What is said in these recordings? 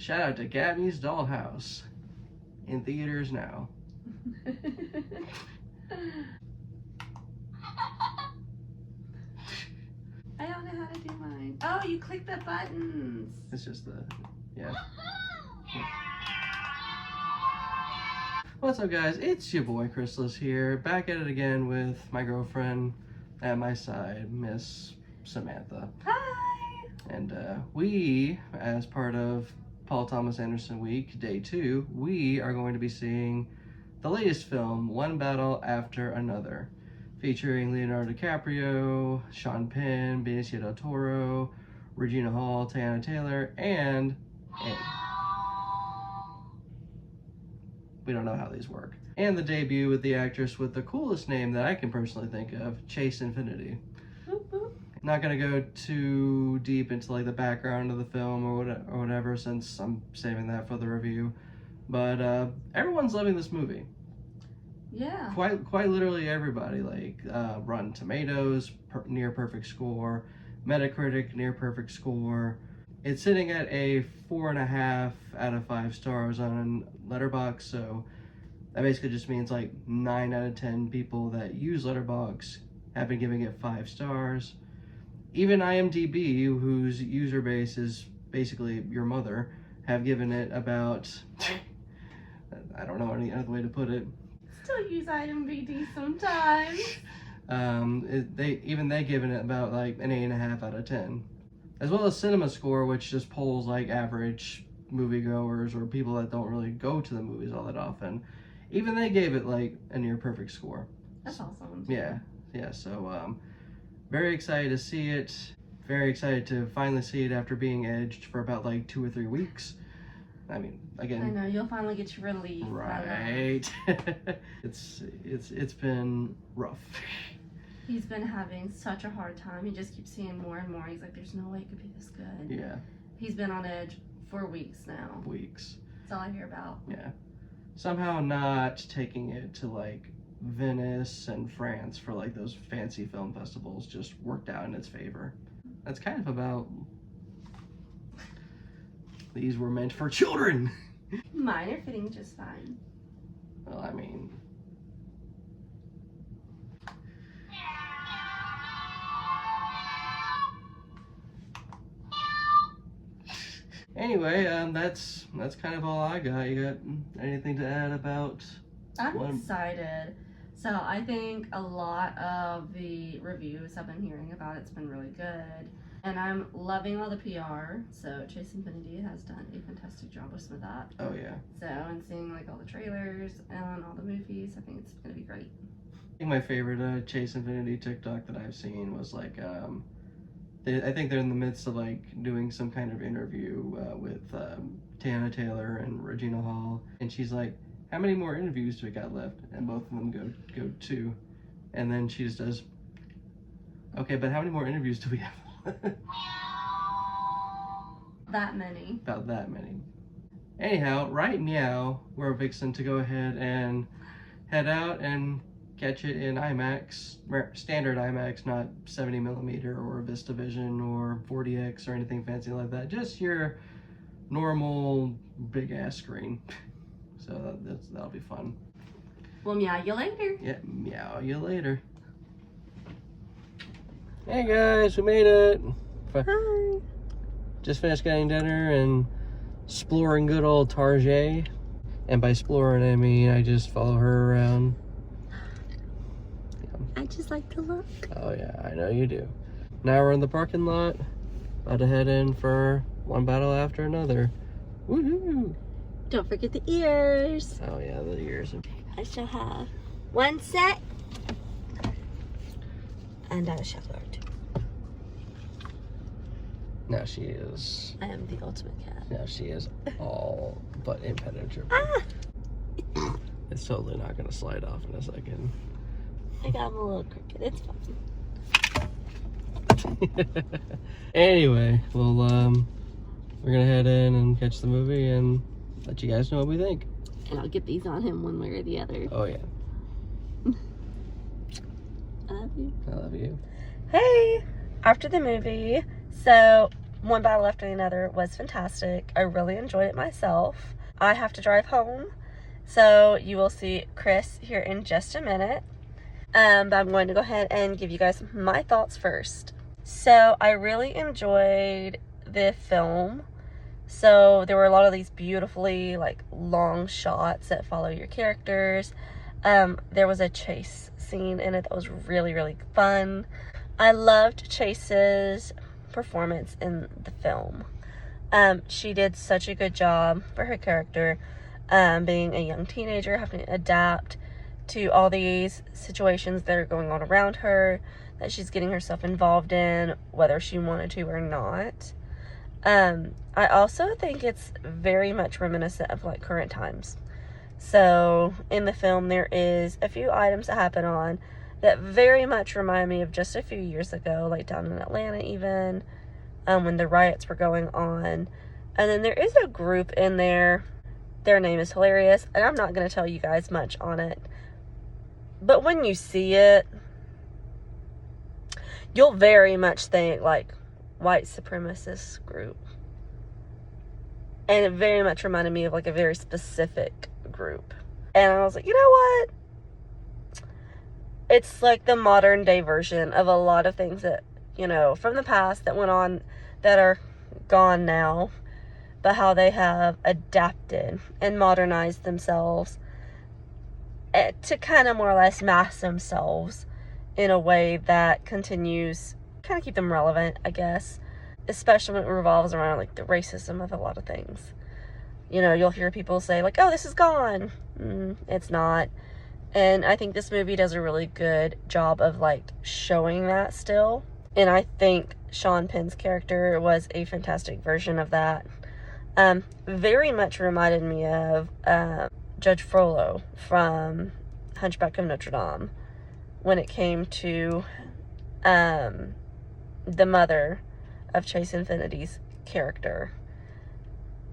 shout out to Gabby's Dollhouse. In theaters now. I don't know how to do mine. Oh, you click the buttons. It's just the, yeah. What's up, guys? It's your boy Chrysalis here, back at it again with my girlfriend at my side, Miss Samantha. Hi! And we, as part of Paul Thomas Anderson Week, Day 2, we are going to be seeing the latest film, One Battle After Another, featuring Leonardo DiCaprio, Sean Penn, Benicio del Toro, Regina Hall, Teyana Taylor, and we don't know how these work. And the debut with the actress with the coolest name that I can personally think of, Chase Infinity. Boop, boop. Not gonna go too deep into like the background of the film or whatever, since I'm saving that for the review. But everyone's loving this movie. Yeah. Quite literally everybody. Like Rotten Tomatoes, near perfect score. Metacritic, near perfect score. It's sitting at a 4.5 out of 5 stars on Letterboxd, so that basically just means like 9 out of 10 people that use Letterboxd have been giving it 5 stars. Even IMDb, whose user base is basically your mother, have given it about, I don't know any other way to put it. Still use IMDb sometimes. They given it about like an 8.5 out of 10. As well as Cinema Score, which just polls like average moviegoers or people that don't really go to the movies all that often. Even they gave it like a near perfect score. That's awesome. Yeah. So very excited to see it. Very excited to finally see it after being edged for about like 2 or 3 weeks. I mean, again, I know, you'll finally get your relief. right. It's been rough. He's been having such a hard time. He just keeps seeing more and more. He's like, there's no way it could be this good. Yeah. He's been on edge for weeks now. Weeks. That's all I hear about. Yeah. Somehow not taking it to like Venice and France for like those fancy film festivals just worked out in its favor. That's kind of about these were meant for children. Mine are fitting just fine. Well, I mean, anyway, that's kind of all I got. You got anything to add about? I'm excited. So I think a lot of the reviews I've been hearing about it's been really good. And I'm loving all the PR. So Chase Infinity has done a fantastic job with some of that. Oh yeah. So and seeing like all the trailers and all the movies, I think it's gonna be great. I think my favorite Chase Infinity TikTok that I've seen was like I think they're in the midst of like doing some kind of interview with Teyana Taylor and Regina Hall, and she's like, how many more interviews do we got left? And both of them go 2. And then she just does, okay, but how many more interviews do we have? That many. About that many. Anyhow, right meow, we're fixing to go ahead and head out and catch it in IMAX, standard IMAX, not 70mm or VistaVision or 40X or anything fancy like that. Just your normal big ass screen. So that'll be fun. Well, meow you later. Yeah, meow you later. Hey guys, we made it. Hi. Just finished getting dinner and exploring good old Target. And by exploring, I mean I just follow her around. I just like to look. Oh yeah, I know you do. Now we're in the parking lot, about to head in for One Battle After Another. Woohoo! Don't forget the ears. Oh yeah, the ears. I shall have 1 set, and I shall learn to. Now she is. I am the ultimate cat. Now she is all but impenetrable. Ah! It's totally not gonna slide off in a second. I got him a little crooked. It's fine. Anyway, well, we're gonna head in and catch the movie and let you guys know what we think. And I'll get these on him one way or the other. Oh yeah. I love you. I love you. Hey! After the movie, so one battle after another was fantastic. I really enjoyed it myself. I have to drive home, so you will see Chris here in just a minute. But I'm going to go ahead and give you guys my thoughts first. So I really enjoyed the film. So there were a lot of these beautifully long shots that follow your characters. There was a chase scene in it that was really, really fun. I loved Chase's performance in the film. She did such a good job for her character, being a young teenager, having to adapt to all these situations that are going on around her, that she's getting herself involved in, whether she wanted to or not. I also think it's very much reminiscent of current times. So in the film, there is a few items that happen on that very much remind me of just a few years ago, like down in Atlanta even, when the riots were going on. And then there is a group in there. Their name is hilarious, and I'm not going to tell you guys much on it. But when you see it, you'll very much think white supremacist group. And it very much reminded me of a very specific group. And I was like, you know what? It's the modern day version of a lot of things that, from the past that went on that are gone now, but how they have adapted and modernized themselves to kind of more or less mask themselves in a way that continues kind of keep them relevant, I guess, especially when it revolves around the racism of a lot of things. You'll hear people say oh, this is gone. It's not. And I think this movie does a really good job of showing that still. And I think Sean Penn's character was a fantastic version of that. Very much reminded me of Judge Frollo from Hunchback of Notre Dame when it came to the mother of Chase Infinity's character.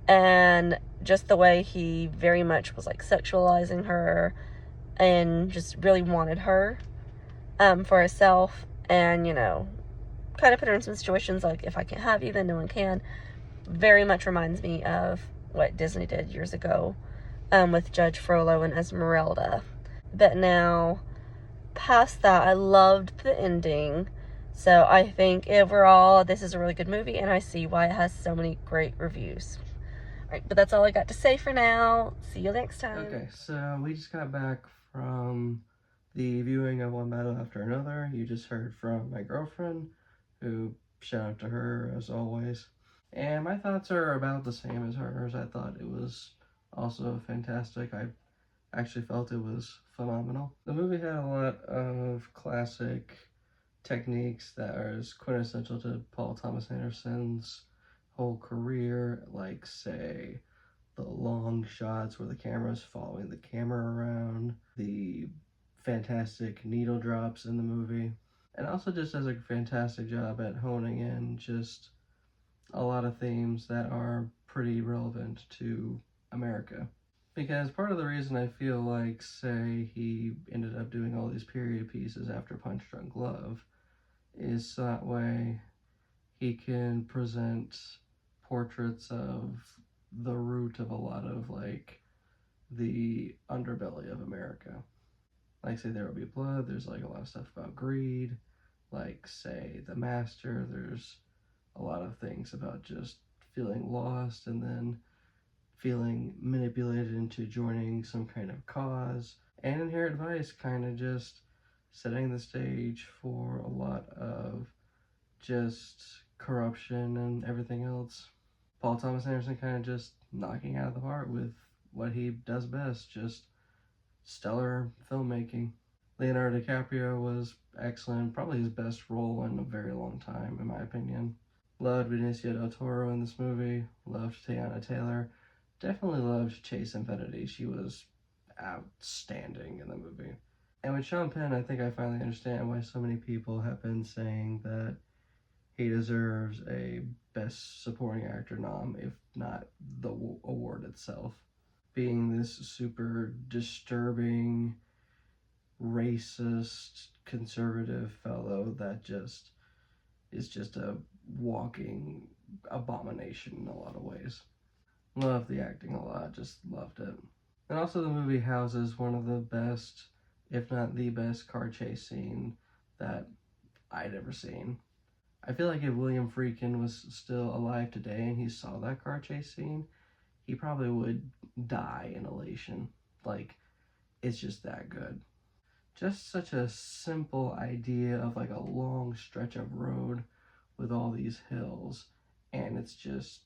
And just the way he very much was sexualizing her and just really wanted her for herself, and kind of put her in some situations if I can't have you, then no one can. Very much reminds me of what Disney did years ago with Judge Frollo and Esmeralda. But now, past that, I loved the ending. So I think overall this is a really good movie, and I see why it has so many great reviews. Alright, but that's all I got to say for now. See you next time. Okay, so we just got back from the viewing of One Battle After Another. You just heard from my girlfriend, who, shout out to her as always. And my thoughts are about the same as hers. I thought it was also fantastic. I actually felt it was phenomenal. The movie had a lot of classic techniques that are quintessential to Paul Thomas Anderson's whole career, say the long shots where the camera is following the camera around, the fantastic needle drops in the movie, and also just does a fantastic job at honing in just a lot of themes that are pretty relevant to America. Because part of the reason I feel say, he ended up doing all these period pieces after Punch Drunk Love is that way he can present portraits of the root of a lot of the underbelly of America. Say There Will Be Blood, there's a lot of stuff about greed. Say The Master, there's a lot of things about just feeling lost and then feeling manipulated into joining some kind of cause. And Inherent Vice kind of just setting the stage for a lot of just corruption and everything else. Paul Thomas Anderson kind of just knocking out of the park with what he does best, just stellar filmmaking. Leonardo DiCaprio was excellent, probably his best role in a very long time, in my opinion. Loved Benicio del Toro in this movie, loved Teyana Taylor, definitely loved Chase Infinity. She was outstanding in the movie. And with Sean Penn, I think I finally understand why so many people have been saying that he deserves a Best Supporting Actor nom, if not the award itself. Being this super disturbing, racist, conservative fellow that just is just a walking abomination in a lot of ways. Loved the acting a lot, just loved it. And also the movie houses one of the best, if not the best, car chase scene that I'd ever seen. I feel like if William Friedkin was still alive today and he saw that car chase scene, he probably would die in elation. Like, it's just that good. Just such a simple idea of like a long stretch of road with all these hills, and it's just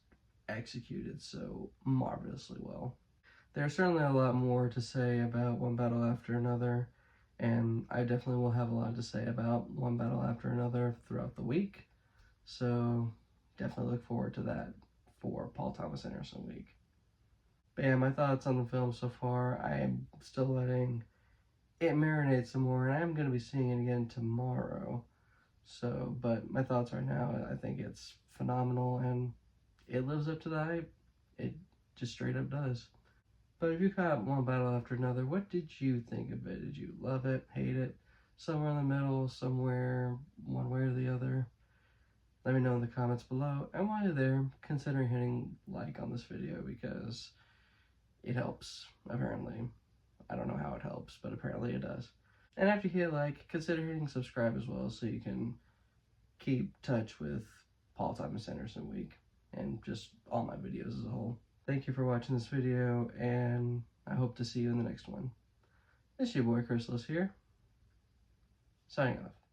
executed so marvelously well. There's certainly a lot more to say about One Battle After Another, and I definitely will have a lot to say about One Battle After Another throughout the week, so definitely look forward to that for Paul Thomas Anderson week. But yeah, my thoughts on the film so far, I am still letting it marinate some more, and I'm going to be seeing it again tomorrow. So, but my thoughts right now, I think it's phenomenal, and it lives up to the hype. It just straight up does. But if you caught One Battle After Another, what did you think of it? Did you love it, hate it, somewhere in the middle, somewhere one way or the other? Let me know in the comments below, and while you're there, consider hitting like on this video because it helps, apparently. I don't know how it helps, but apparently it does. And after you hit like, consider hitting subscribe as well so you can keep touch with Paul Thomas Anderson week and just all my videos as a whole. Thank you for watching this video, and I hope to see you in the next one. It's your boy Chrysalis here, signing off.